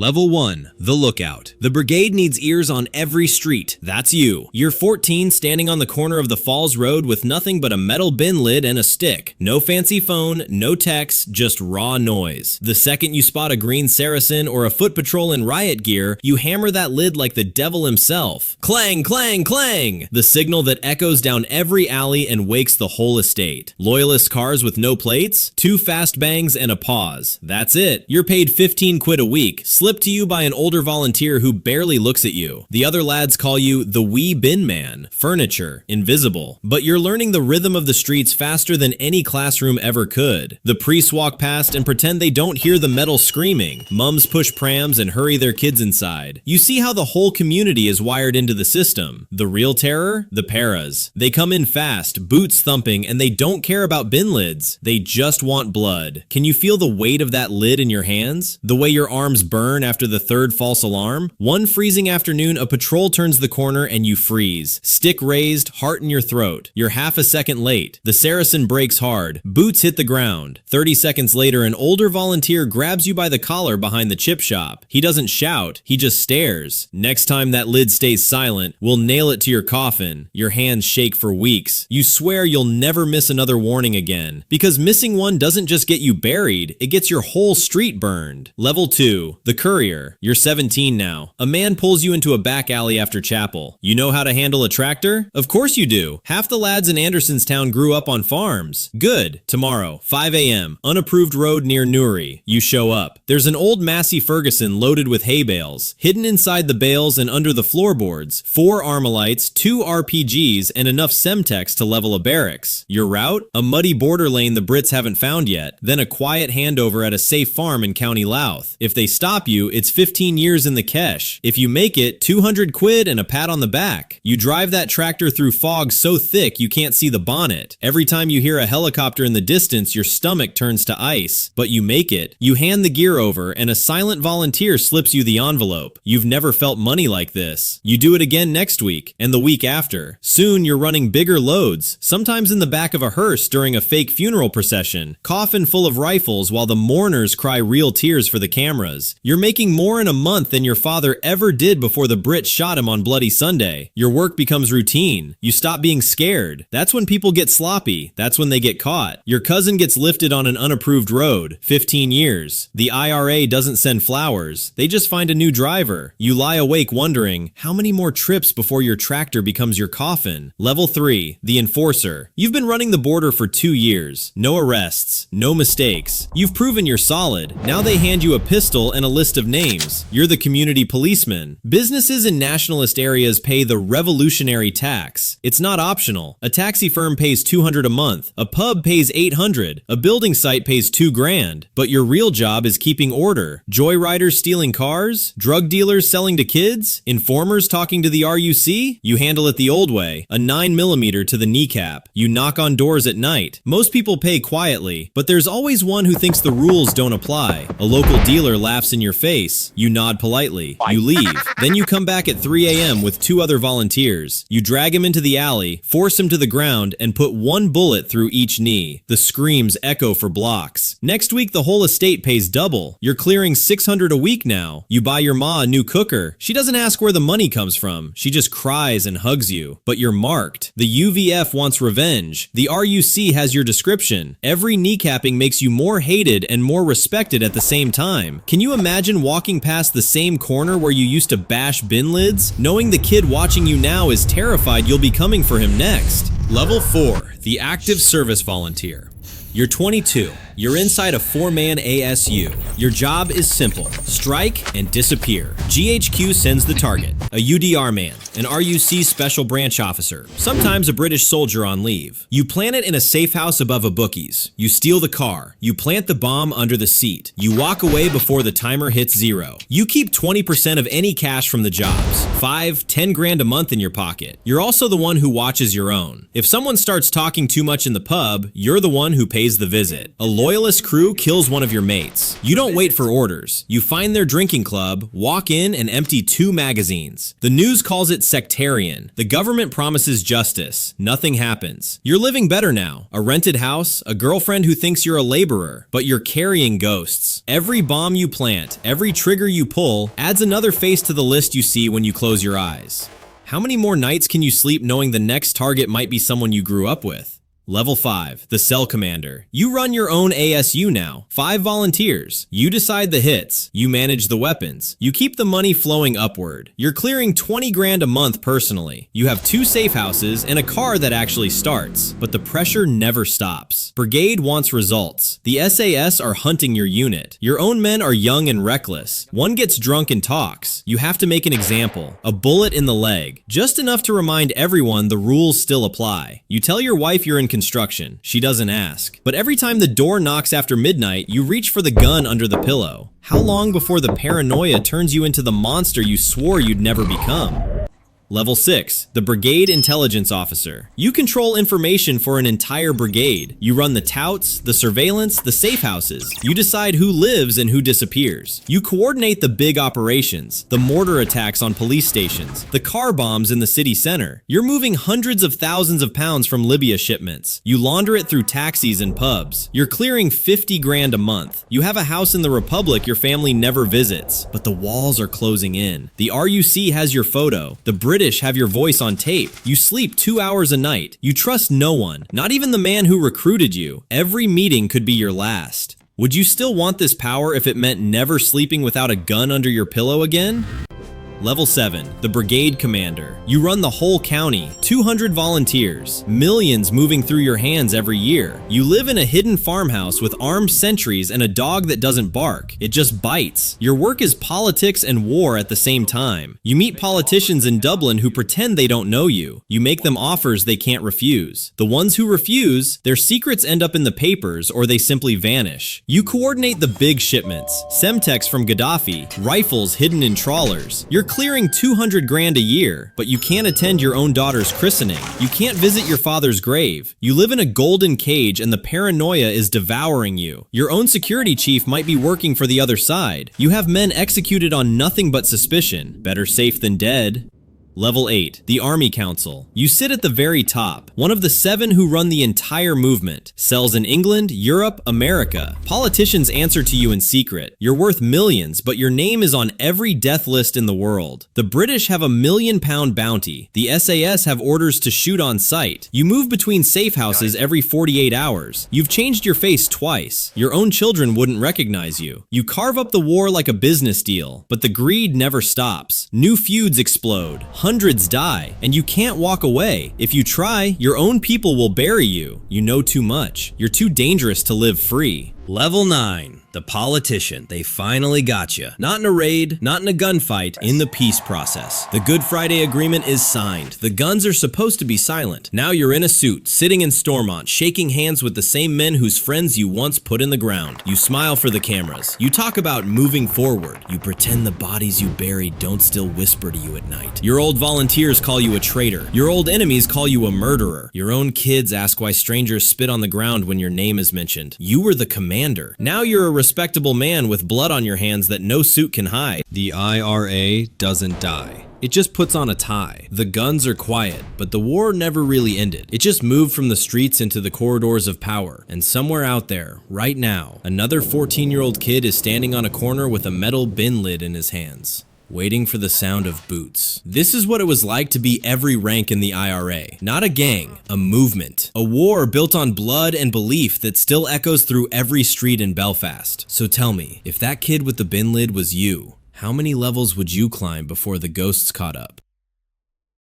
Level 1. The Lookout. The brigade needs ears on every street. That's you. You're 14, standing on the corner of the Falls Road with nothing but a metal bin lid and a stick. No fancy phone, no text, just raw noise. The second you spot a green Saracen or a foot patrol in riot gear, you hammer that lid like the devil himself. Clang, clang, clang! The signal that echoes down every alley and wakes the whole estate. Loyalist cars with no plates? 2 fast bangs and a pause. That's it. You're paid 15 quid a week, slipped to you by an older volunteer who barely looks at you. The other lads call you the wee bin man, furniture, invisible. But you're learning the rhythm of the streets faster than any classroom ever could. The priests walk past and pretend they don't hear the metal screaming. Mums push prams and hurry their kids inside. You see how the whole community is wired into the system. The real terror? The paras. They come in fast, boots thumping, and they don't care about bin lids. They just want blood. Can you feel the weight of that lid in your hands? The way your arms burn after the third false alarm? One freezing afternoon, a patrol turns the corner and you freeze. Stick raised, heart in your throat. You're half a second late. The Saracen brakes hard. Boots hit the ground. 30 seconds later, an older volunteer grabs you by the collar behind the chip shop. He doesn't shout. He just stares. Next time that lid stays silent, we'll nail it to your coffin. Your hands shake for weeks. You swear you'll never miss another warning again. Because missing one doesn't just get you buried, it gets your whole street burned. Level 2. The Courier. You're 17 now. A man pulls you into a back alley after chapel. You know how to handle a tractor? Of course you do. Half the lads in Andersonstown grew up on farms. Good. Tomorrow, 5 a.m., unapproved road near Newry. You show up. There's an old Massey Ferguson loaded with hay bales. Hidden inside the bales and under the floorboards, 4 Armalites, 2 RPGs, and enough Semtex to level a barracks. Your route? A muddy border lane the Brits haven't found yet. Then a quiet handover at a safe farm in County Louth. If they stop you, it's 15 years in the kesh. If you make it, 200 quid and a pat on the back. You drive that tractor through fog so thick you can't see the bonnet. Every time you hear a helicopter in the distance, your stomach turns to ice. But you make it. You hand the gear over and a silent volunteer slips you the envelope. You've never felt money like this. You do it again next week and the week after. Soon you're running bigger loads, sometimes in the back of a hearse during a fake funeral procession, coffin full of rifles while the mourners cry real tears for the cameras. You're making more in a month than your father ever did before the Brits shot him on Bloody Sunday. Your work becomes routine. You stop being scared. That's when people get sloppy. That's when they get caught. Your cousin gets lifted on an unapproved road. 15 years. The IRA doesn't send flowers. They just find a new driver. You lie awake wondering, how many more trips before your tractor becomes your coffin? Level 3. The Enforcer. You've been running the border for 2 years. No arrests. No mistakes. You've proven you're solid. Now they hand you a pistol and a list of names. You're the community policeman. Businesses in nationalist areas pay the revolutionary tax. It's not optional. A taxi firm pays $200 a month. A pub pays $800. A building site pays $2 grand. But your real job is keeping order. Joyriders stealing cars? Drug dealers selling to kids? Informers talking to the RUC? You handle it the old way. A 9mm to the kneecap. You knock on doors at night. Most people pay quietly, but there's always one who thinks the rules don't apply. A local dealer laughs in your face. You nod politely. You leave. Then you come back at 3 a.m. with 2 other volunteers. You drag him into the alley, force him to the ground, and put 1 bullet through each knee. The screams echo for blocks. Next week, the whole estate pays double. You're clearing $600 a week now. You buy your ma a new cooker. She doesn't ask where the money comes from. She just cries and hugs you. But you're marked. The UVF wants revenge. The RUC has your description. Every kneecapping makes you more hated and more respected at the same time. Can you imagine walking past the same corner where you used to bash bin lids, knowing the kid watching you now is terrified you'll be coming for him next? Level 4. The Active Service Volunteer. You're 22. You're inside a 4-man ASU. Your job is simple. Strike and disappear. GHQ sends the target. A UDR man, an RUC special branch officer, sometimes a British soldier on leave. You plant it in a safe house above a bookies. You steal the car. You plant the bomb under the seat. You walk away before the timer hits 0. You keep 20% of any cash from the jobs. 5, 10 grand a month in your pocket. You're also the one who watches your own. If someone starts talking too much in the pub, you're the one who pays the visit. A lawyer loyalist crew kills one of your mates. You don't wait for orders. You find their drinking club, walk in, and empty 2 magazines. The news calls it sectarian. The government promises justice. Nothing happens. You're living better now. A rented house, a girlfriend who thinks you're a laborer, but you're carrying ghosts. Every bomb you plant, every trigger you pull, adds another face to the list you see when you close your eyes. How many more nights can you sleep knowing the next target might be someone you grew up with? Level 5, the Cell Commander. You run your own ASU now. 5 volunteers. You decide the hits. You manage the weapons. You keep the money flowing upward. You're clearing 20 grand a month personally. You have 2 safe houses and a car that actually starts. But the pressure never stops. Brigade wants results. The SAS are hunting your unit. Your own men are young and reckless. One gets drunk and talks. You have to make an example. A bullet in the leg. Just enough to remind everyone the rules still apply. You tell your wife you're in construction. She doesn't ask. But every time the door knocks after midnight, you reach for the gun under the pillow. How long before the paranoia turns you into the monster you swore you'd never become? Level 6, the Brigade Intelligence Officer. You control information for an entire brigade. You run the touts, the surveillance, the safe houses. You decide who lives and who disappears. You coordinate the big operations, the mortar attacks on police stations, the car bombs in the city center. You're moving hundreds of thousands of pounds from Libya shipments. You launder it through taxis and pubs. You're clearing 50 grand a month. You have a house in the Republic your family never visits, but the walls are closing in. The RUC has your photo. The British have your voice on tape. You sleep 2 hours a night. You trust no one, not even the man who recruited you. Every meeting could be your last. Would you still want this power if it meant never sleeping without a gun under your pillow again? Level 7, the Brigade Commander. You run the whole county, 200 volunteers, millions moving through your hands every year. You live in a hidden farmhouse with armed sentries and a dog that doesn't bark, it just bites. Your work is politics and war at the same time. You meet politicians in Dublin who pretend they don't know you. You make them offers they can't refuse. The ones who refuse, their secrets end up in the papers or they simply vanish. You coordinate the big shipments, Semtex from Gaddafi, rifles hidden in trawlers. You're clearing 200 grand a year, but you can't attend your own daughter's christening. You can't visit your father's grave. You live in a golden cage and the paranoia is devouring you. Your own security chief might be working for the other side. You have men executed on nothing but suspicion. Better safe than dead. Level 8, the Army Council. You sit at the very top, one of the 7 who run the entire movement. Cells in England, Europe, America. Politicians answer to you in secret. You're worth millions, but your name is on every death list in the world. The British have a £1 million bounty. The SAS have orders to shoot on sight. You move between safe houses every 48 hours. You've changed your face twice. Your own children wouldn't recognize you. You carve up the war like a business deal, but the greed never stops. New feuds explode. Hundreds die, and you can't walk away. If you try, your own people will bury you. You know too much. You're too dangerous to live free. Level 9, the Politician. They finally got you. Not in a raid, not in a gunfight, in the peace process. The Good Friday Agreement is signed. The guns are supposed to be silent. Now you're in a suit, sitting in Stormont, shaking hands with the same men whose friends you once put in the ground. You smile for the cameras. You talk about moving forward. You pretend the bodies you buried don't still whisper to you at night. Your old volunteers call you a traitor. Your old enemies call you a murderer. Your own kids ask why strangers spit on the ground when your name is mentioned. You were the commander. Now you're a respectable man with blood on your hands that no suit can hide. The IRA doesn't die. It just puts on a tie. The guns are quiet, but the war never really ended. It just moved from the streets into the corridors of power. And somewhere out there, right now, another 14-year-old kid is standing on a corner with a metal bin lid in his hands, waiting for the sound of boots. This is what it was like to be every rank in the IRA. Not a gang, a movement. A war built on blood and belief that still echoes through every street in Belfast. So tell me, if that kid with the bin lid was you, how many levels would you climb before the ghosts caught up?